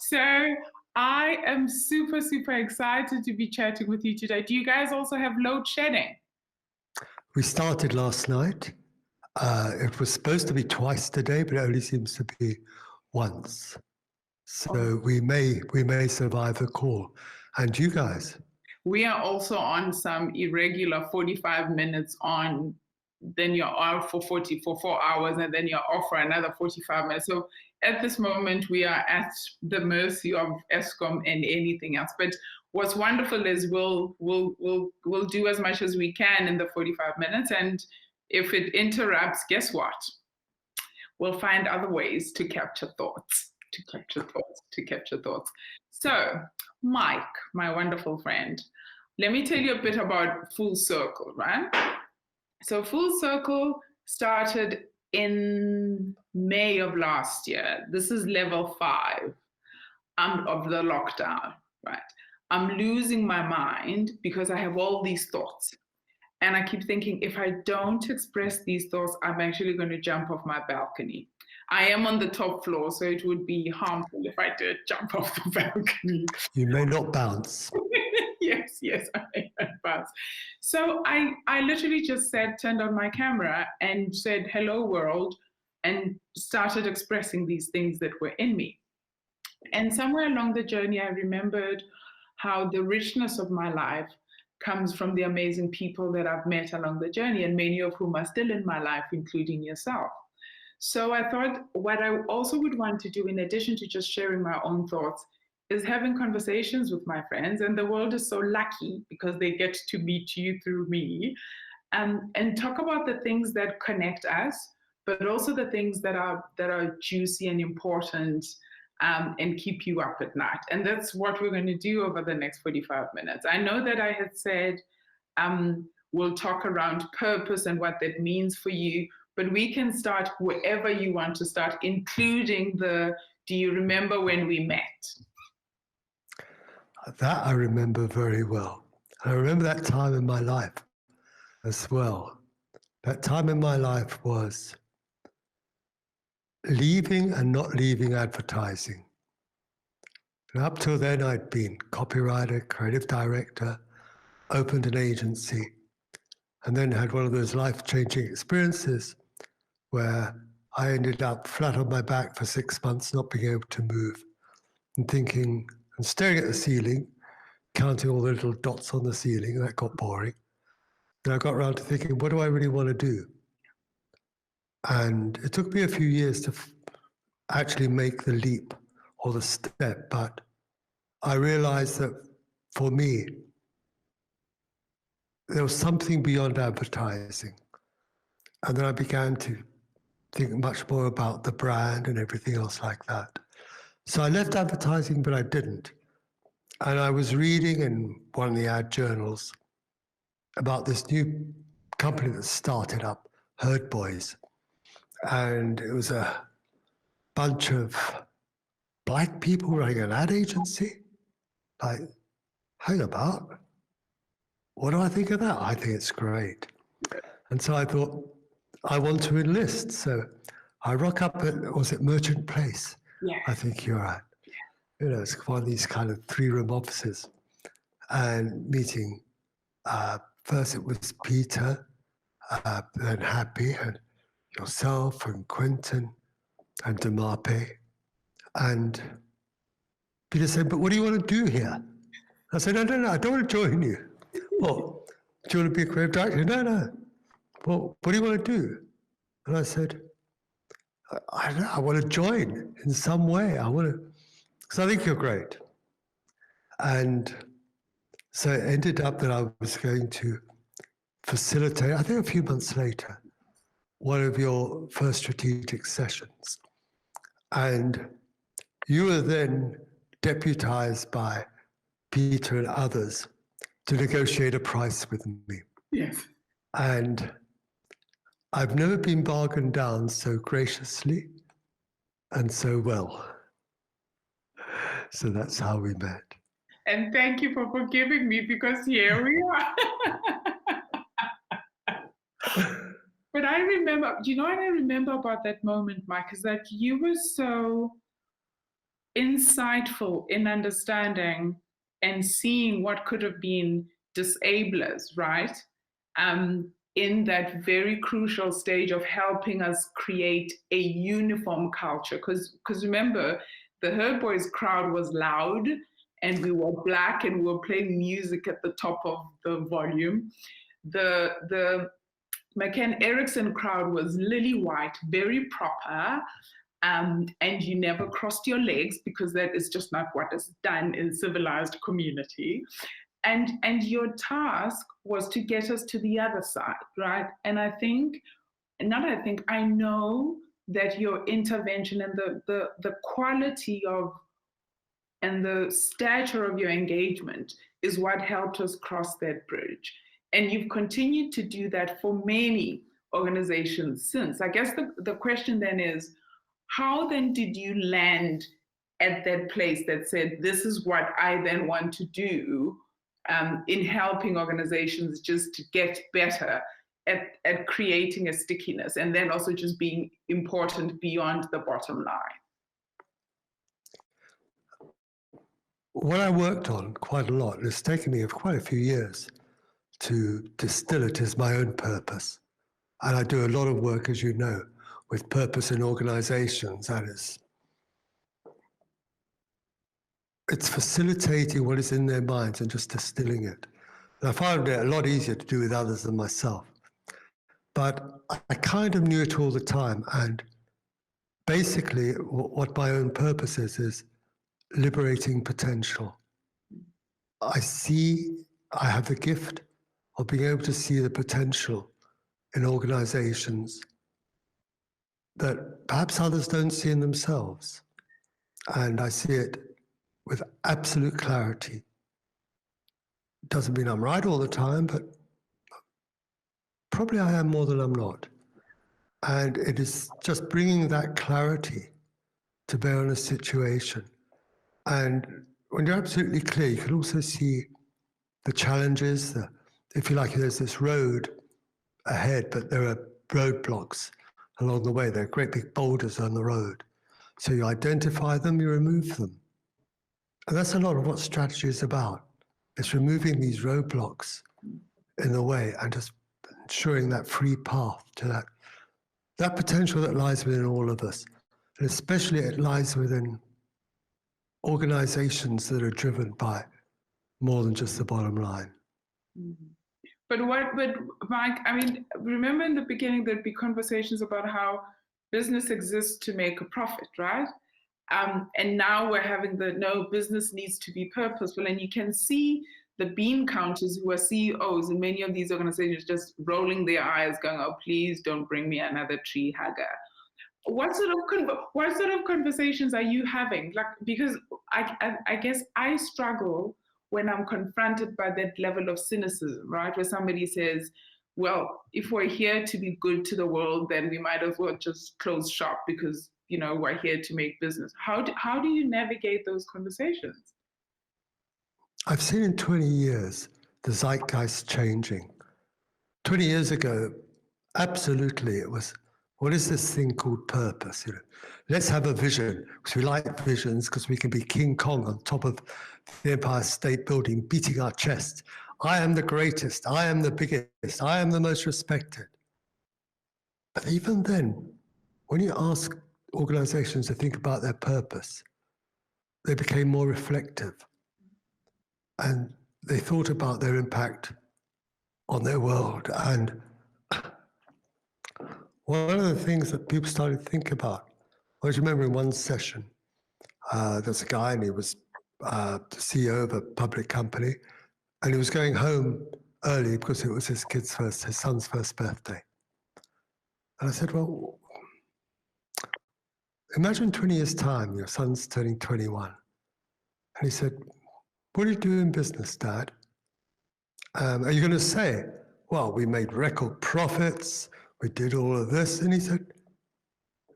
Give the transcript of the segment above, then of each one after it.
So I am super, super excited to be chatting with you today. Do you guys also have load shedding? We started last night. It was supposed to be twice today, but it only seems to be once. So we may survive the call. And you guys? We are also on some irregular 45 minutes on, then you're out for 4 hours, and then you're off for another 45 minutes. So at this moment, we are at the mercy of ESCOM and anything else. But what's wonderful is we'll do as much as we can in the 45 minutes. And if it interrupts, guess what? We'll find other ways to capture thoughts, So, Mike, my wonderful friend, let me tell you a bit about Full Circle, right? So Full Circle started in May of last year. This is level 5 of the lockdown, right? I'm losing my mind because I have all these thoughts. And I keep thinking, if I don't express these thoughts, I'm actually going to jump off my balcony. I am on the top floor, so it would be harmful if I did jump off the balcony. You may not bounce. Yes, I may not bounce. So I literally just turned on my camera and said, hello, world, and started expressing these things that were in me. And somewhere along the journey, I remembered how the richness of my life comes from the amazing people that I've met along the journey, and many of whom are still in my life, including yourself. So I thought what I also would want to do, in addition to just sharing my own thoughts, is having conversations with my friends. And the world is so lucky because they get to meet you through me, and talk about the things that connect us, but also the things that are juicy and important, and keep you up at night. And that's what we're going to do over the next 45 minutes. I know that I had said we'll talk around purpose and what that means for you, but we can start wherever you want to start, including do you remember when we met? That I remember very well. I remember that time in my life as well. That time in my life was leaving and not leaving advertising. And up till then, I'd been copywriter, creative director, opened an agency, and then had one of those life-changing experiences where I ended up flat on my back for 6 months, not being able to move, and thinking and staring at the ceiling, counting all the little dots on the ceiling, and that got boring. And I got around to thinking, what do I really want to do? And it took me a few years to actually make the leap or the step, but I realized that for me, there was something beyond advertising. And then I began to think much more about the brand and everything else like that. So I left advertising, but I didn't. And I was reading in one of the ad journals about this new company that started up, Herd Boys. And it was a bunch of Black people running an ad agency. Like, hang about. What do I think of that? I think it's great. And so I thought, I want to enlist. So I rock up at, was it Merchant Place? Yeah. I think you're at. You know, it's one of these kind of 3-room offices. And meeting, first it was Peter, then Happy, and yourself, and Quentin, and Demape. And Peter said, but what do you want to do here? I said, no, I don't want to join you. Well, do you want to be a creative director? No. Well, what do you want to do? And I said, I don't know, I want to join in some way. I want to, because I think you're great. And so it ended up that I was going to facilitate, I think a few months later, one of your first strategic sessions. And you were then deputized by Peter and others to negotiate a price with me. Yes. And I've never been bargained down so graciously and so well. So that's how we met. And thank you for forgiving me, because here we are. But I remember, you know what I remember about that moment, Mike, is that you were so insightful in understanding and seeing what could have been disablers, right? In that very crucial stage of helping us create a uniform culture. Because remember, the Her Boys crowd was loud and we were Black and we were playing music at the top of the volume. The McCann Erickson crowd was lily white, very proper, and you never crossed your legs because that is just not what is done in civilized community. And your task was to get us to the other side, right? And I know that your intervention and the quality of and the stature of your engagement is what helped us cross that bridge. And you've continued to do that for many organizations since. I guess the question then is, how then did you land at that place that said, this is what I then want to do in helping organizations just to get better at creating a stickiness and then also just being important beyond the bottom line? What I worked on quite a lot, it's taken me quite a few years to distill it as my own purpose. And I do a lot of work, as you know, with purpose in organizations. That is, it's facilitating what is in their minds and just distilling it. And I found it a lot easier to do with others than myself. But I kind of knew it all the time. And basically, what my own purpose is liberating potential. I have the gift of being able to see the potential in organizations that perhaps others don't see in themselves. And I see it with absolute clarity. Doesn't mean I'm right all the time, but probably I am more than I'm not. And it is just bringing that clarity to bear on a situation. And when you're absolutely clear, you can also see the challenges. If you like, there's this road ahead, but there are roadblocks along the way. There are great big boulders on the road. So you identify them, you remove them. And that's a lot of what strategy is about. It's removing these roadblocks in the way and just ensuring that free path to that potential that lies within all of us. And especially it lies within organizations that are driven by more than just the bottom line. But Mike, I mean, remember in the beginning there'd be conversations about how business exists to make a profit, right? And now we're having no, business needs to be purposeful. And you can see the bean counters who are CEOs in many of these organizations just rolling their eyes, going, oh, please don't bring me another tree hugger. What sort of conversations are you having? Like, because I guess I struggle when I'm confronted by that level of cynicism, right? Where somebody says, well, if we're here to be good to the world, then we might as well just close shop because, you know, we're here to make business. How do you navigate those conversations? I've seen in 20 years the zeitgeist changing. 20 years ago, absolutely, it was, what is this thing called purpose? You know, let's have a vision, because we like visions, because we can be King Kong on top of the Empire State Building, beating our chest. I am the greatest. I am the biggest. I am the most respected. But even then, when you ask organizations to think about their purpose, they became more reflective. And they thought about their impact on their world. And one of the things that people started to think about, I remember in one session, there's a guy and he was the CEO of a public company, and he was going home early because it was his son's first birthday. And I said, well, imagine 20 years' time, your son's turning 21. And he said, what do you do in business, Dad? Are you going to say, well, we made record profits, we did all of this? And he said,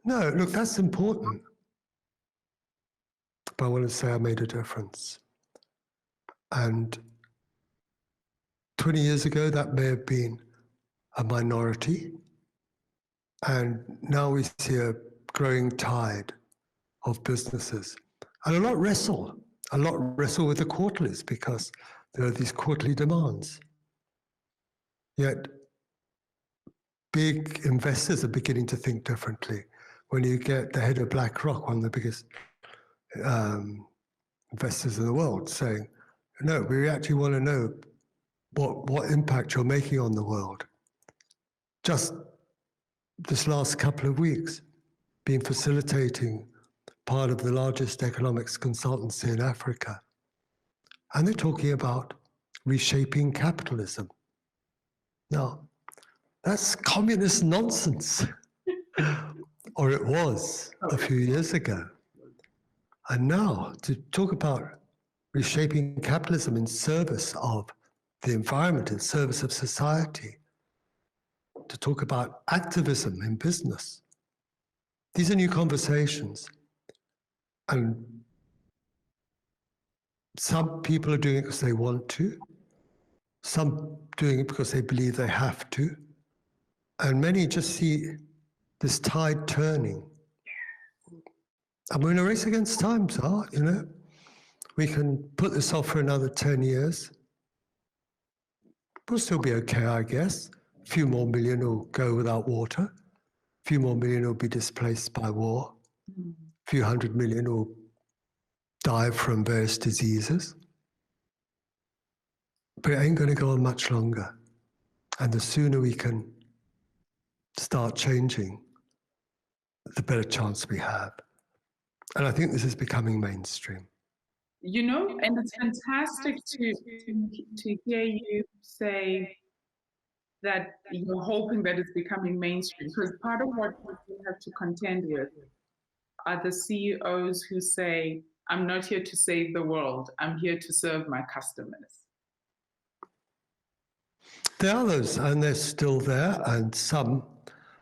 no, look, that's important. But I want to say I made a difference. And 20 years ago, that may have been a minority. And now we see a growing tide of businesses And a lot wrestle with the quarterlies because there are these quarterly demands. Yet big investors are beginning to think differently. When you get the head of BlackRock, one of the biggest investors in the world, saying, no, we actually want to know what impact you're making on the world. Just this last couple of weeks, been facilitating part of the largest economics consultancy in Africa. And they're talking about reshaping capitalism. Now, that's communist nonsense. Or it was a few years ago. And now to talk about reshaping capitalism in service of the environment, in service of society, to talk about activism in business. These are new conversations. And some people are doing it because they want to, some doing it because they believe they have to, and many just see this tide turning. And we're in a race against time, so, you know. We can put this off for another 10 years. We'll still be okay, I guess. A few more million will go without water. A few more million will be displaced by war. A few 100 million will die from various diseases. But it ain't going to go on much longer. And the sooner we can start changing, the better chance we have. And I think this is becoming mainstream. You know, and it's fantastic to hear you say that you're hoping that it's becoming mainstream, because part of what we have to contend with are the CEOs who say, I'm not here to save the world, I'm here to serve my customers. There are those, and they're still there, and some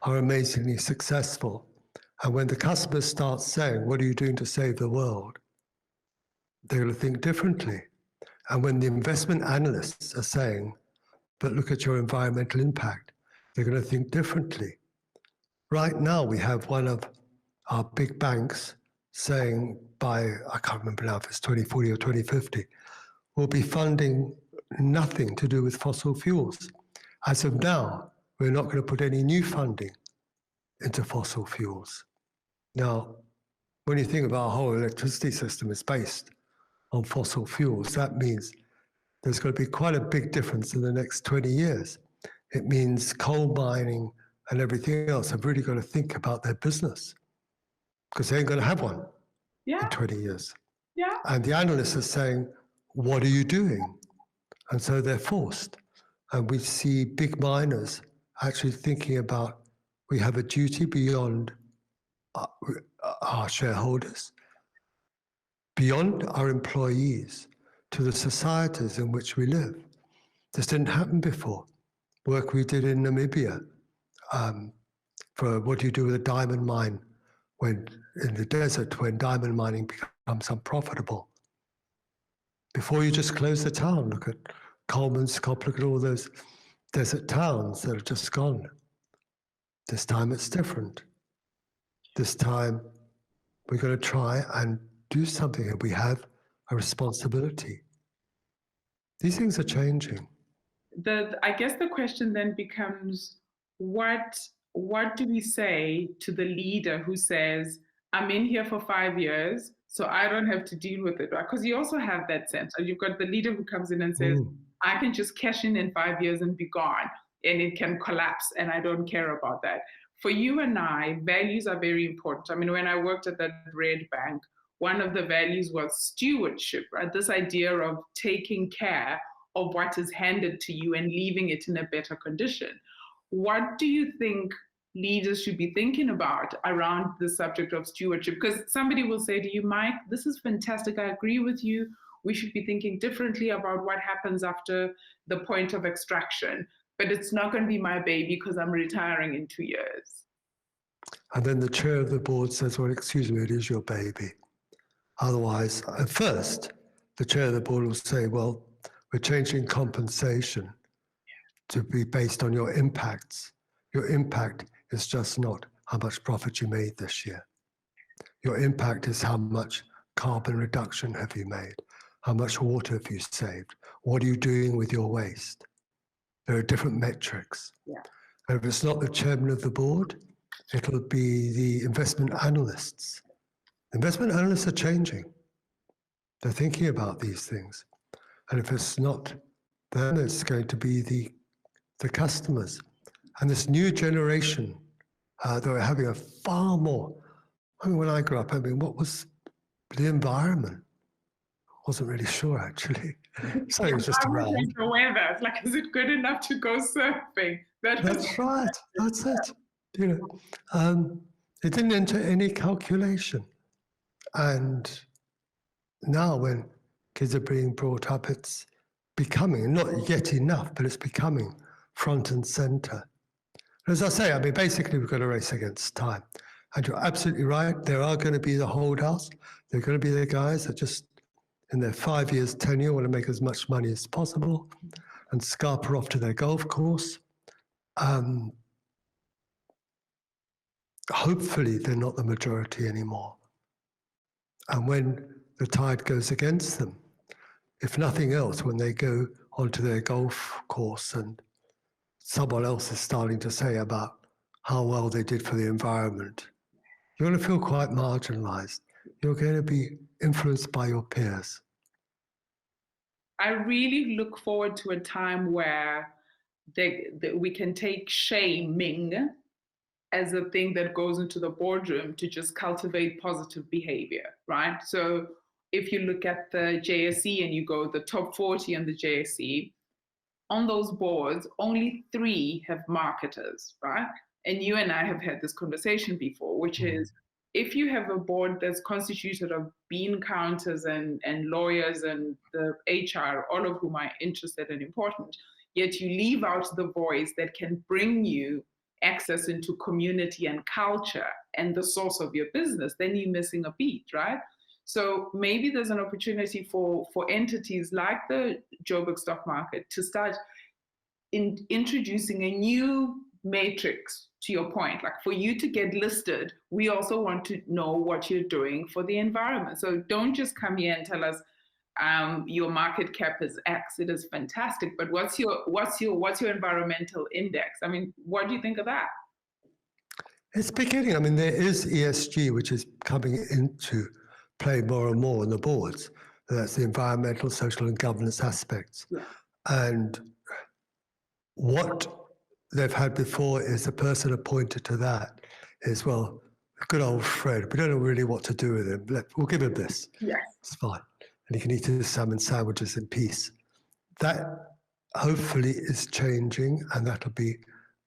are amazingly successful. And when the customers start saying, what are you doing to save the world? They're going to think differently. And when the investment analysts are saying, but look at your environmental impact, they're going to think differently. Right now, we have one of our big banks saying by, I can't remember now if it's 2040 or 2050, we'll be funding nothing to do with fossil fuels. As of now, we're not going to put any new funding into fossil fuels. Now, when you think about our whole electricity system is based on fossil fuels, that means there's going to be quite a big difference in the next 20 years. It means coal mining and everything else have really got to think about their business because they ain't going to have one in 20 years. Yeah. And the analysts are saying, what are you doing? And so they're forced. And we see big miners actually thinking about, we have a duty beyond our shareholders, beyond our employees, to the societies in which we live. This didn't happen before. Work we did in Namibia for what do you do with a diamond mine when in the desert, when diamond mining becomes unprofitable. Before you just close the town, look at Coleman's Cop, look at all those desert towns that have just gone. This time it's different. This time we're going to try and do something, and we have a responsibility. These things are changing. I guess the question then becomes, what do we say to the leader who says, I'm in here for 5 years, so I don't have to deal with it, right? Because you also have that sense. So you've got the leader who comes in and says, I can just cash in 5 years and be gone, and it can collapse, and I don't care about that. For you and I, values are very important. I mean, when I worked at that Red Bank, one of the values was stewardship, right? This idea of taking care of what is handed to you and leaving it in a better condition. What do you think leaders should be thinking about around the subject of stewardship? Because somebody will say to you, Mike, this is fantastic. I agree with you. We should be thinking differently about what happens after the point of extraction. But it's not going to be my baby because I'm retiring in 2 years. And then the chair of the board says, well, excuse me, it is your baby. Otherwise, at first, the chair of the board will say, well, we're changing compensation to be based on your impacts. Your impact is just not how much profit you made this year. Your impact is how much carbon reduction have you made? How much water have you saved? What are you doing with your waste? There are different metrics. Yeah. And if it's not the chairman of the board, it'll be the investment analysts. Investment analysts are changing. They're thinking about these things. And if it's not them, it's going to be the customers. And this new generation, they're having a far more, I mean, when I grew up, I mean, what was the environment? Wasn't really sure, actually. So it was just around. The weather. It's like, is it good enough to go surfing? That's right. That's it. You know, it didn't enter any calculation. And now when kids are being brought up, it's becoming, not yet enough, but it's becoming front and center. As I say, I mean, basically we've got a race against time. And you're absolutely right. There are going to be the holdouts. There are going to be the guys that just, in their 5 years tenure, want to make as much money as possible and scarper off to their golf course. Hopefully they're not the majority anymore. And when the tide goes against them, if nothing else, when they go onto their golf course and someone else is starting to say about how well they did for the environment, you're going to feel quite marginalized. You're going to be influenced by your peers. I really look forward to a time where we can take shaming as a thing that goes into the boardroom to just cultivate positive behavior, right? So if you look at the JSE and you go the top 40 on the JSE, on those boards, only 3 have marketers, right? And you and I have had this conversation before, which is, if you have a board that's constituted of bean counters and lawyers and the HR, all of whom are interested and important, yet you leave out the voice that can bring you access into community and culture and the source of your business, then you're missing a beat, right? So maybe there's an opportunity for entities like the Joburg stock market to start introducing a new matrix, to your point. Like, for you to get listed, we also want to know what you're doing for the environment. So don't just come here and tell us your market cap is X. It is fantastic, but what's your environmental index? I mean, what do you think of that? It's beginning. I mean, there is ESG, which is coming into play more and more on the boards. That's the environmental, social, and governance aspects. Yeah. And what they've had before is a person appointed to that is, well, good old Fred. We don't know really what to do with him. We'll give him this. Yes. It's fine. And he can eat his salmon sandwiches in peace. That hopefully is changing, and that'll be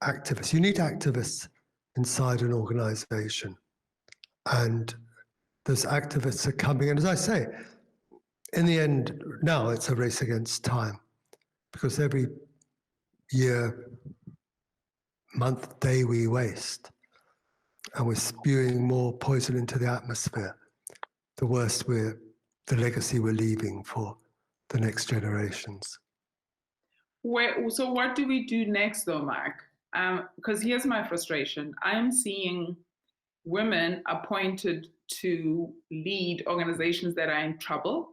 activists. You need activists inside an organization. And those activists are coming. And as I say, in the end, now it's a race against time, because every year, month, day we waste, and we're spewing more poison into the atmosphere, the worse the legacy we're leaving for the next generations. So what do we do next though, Mike? Because here's my frustration. I'm seeing women appointed to lead organizations that are in trouble,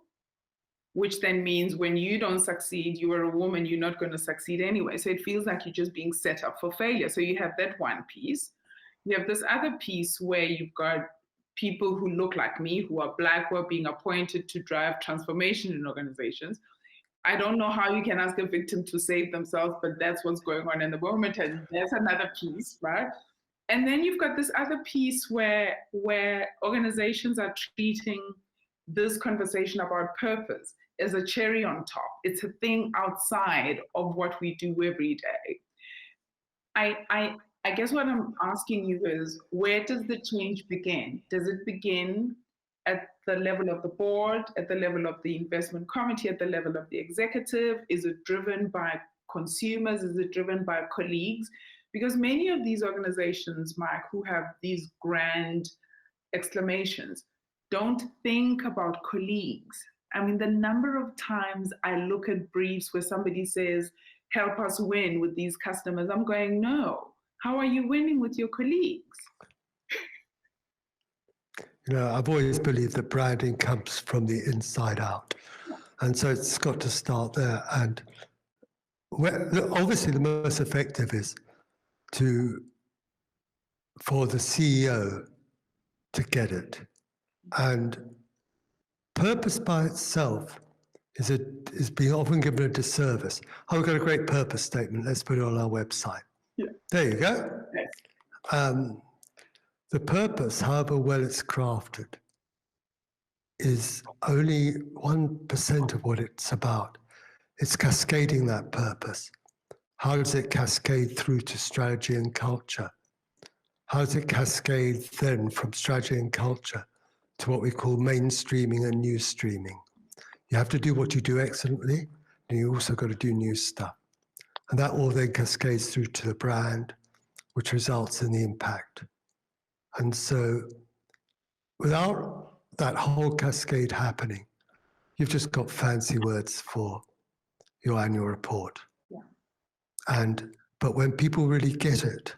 which then means when you don't succeed, you are a woman, you're not going to succeed anyway. So it feels like you're just being set up for failure. So you have that one piece. You have this other piece where you've got people who look like me, who are Black, who are being appointed to drive transformation in organizations. I don't know how you can ask a victim to save themselves, but that's what's going on in the moment. And there's another piece, right? And then you've got this other piece where organizations are treating this conversation about purpose as a cherry on top. It's a thing outside of what we do every day. I guess what I'm asking you is, where does the change begin? Does it begin at the level of the board, at the level of the investment committee, at the level of the executive? Is it driven by consumers? Is it driven by colleagues? Because many of these organizations, Mike, who have these grand exclamations, don't think about colleagues. I mean, the number of times I look at briefs where somebody says, help us win with these customers, I'm going, no. How are you winning with your colleagues? You know, I've always believed that branding comes from the inside out. And so it's got to start there. And obviously the most effective is for the CEO to get it. And purpose by itself is being often given a disservice. Oh, we've got a great purpose statement. Let's put it on our website. Yeah. There you go. Yes. The purpose, however well it's crafted, is only 1% of what it's about. It's cascading that purpose. How does it cascade through to strategy and culture? How does it cascade then from strategy and culture to what we call mainstreaming and news streaming? You have to do what you do excellently, and you also got to do new stuff. And that all then cascades through to the brand, which results in the impact. And so without that whole cascade happening, you've just got fancy words for your annual report. Yeah. But when people really get it,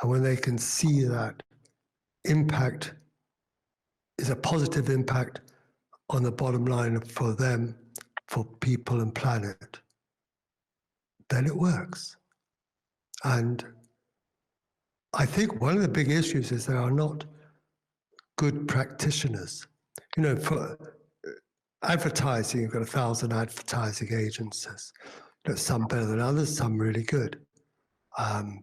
and when they can see that impact is a positive impact on the bottom line for them, for people and planet, then it works. And I think one of the big issues is there are not good practitioners. You know, for advertising, you've got 1,000 advertising agencies. You know, some better than others, some really good.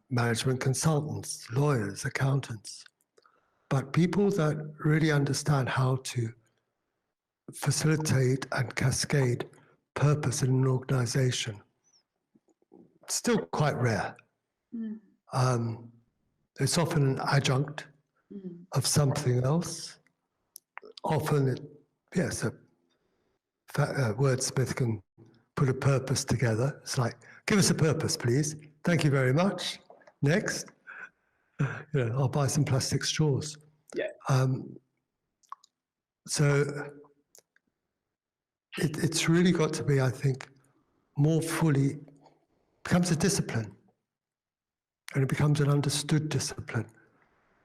Management consultants, lawyers, accountants. But people that really understand how to facilitate and cascade purpose in an organization, still quite rare. Mm. It's often an adjunct of something else. Often, a wordsmith can put a purpose together. It's like, give us a purpose, please. Thank you very much. Next. You know, I'll buy some plastic straws. Yeah. So it's really got to be, I think, more fully, becomes a discipline. And it becomes an understood discipline.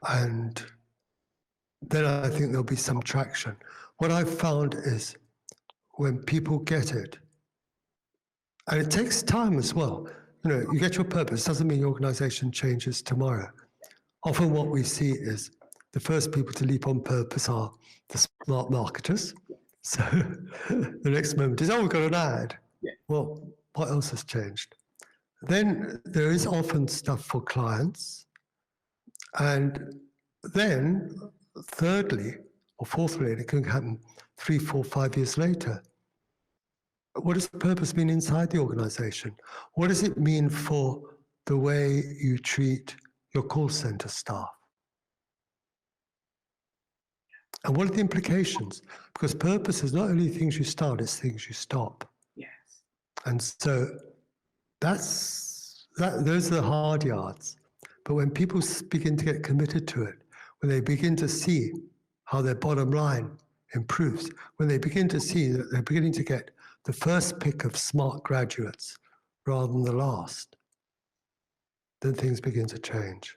And then I think there'll be some traction. What I've found is when people get it, and it takes time as well. You know, you get your purpose, doesn't mean your organization changes tomorrow. Often what we see is the first people to leap on purpose are the smart marketers. So the next moment is, oh, we've got an ad. Yeah. Well, what else has changed? Then there is often stuff for clients. And then thirdly, or fourthly, and it can happen 3, 4, 5 years later, what does the purpose mean inside the organization? What does it mean for the way you treat your call center staff? And what are the implications? Because purpose is not only things you start, it's things you stop. Yes. And so those are the hard yards. But when people begin to get committed to it, when they begin to see how their bottom line improves, when they begin to see that they're beginning to get the first pick of smart graduates rather than the last, then things begin to change.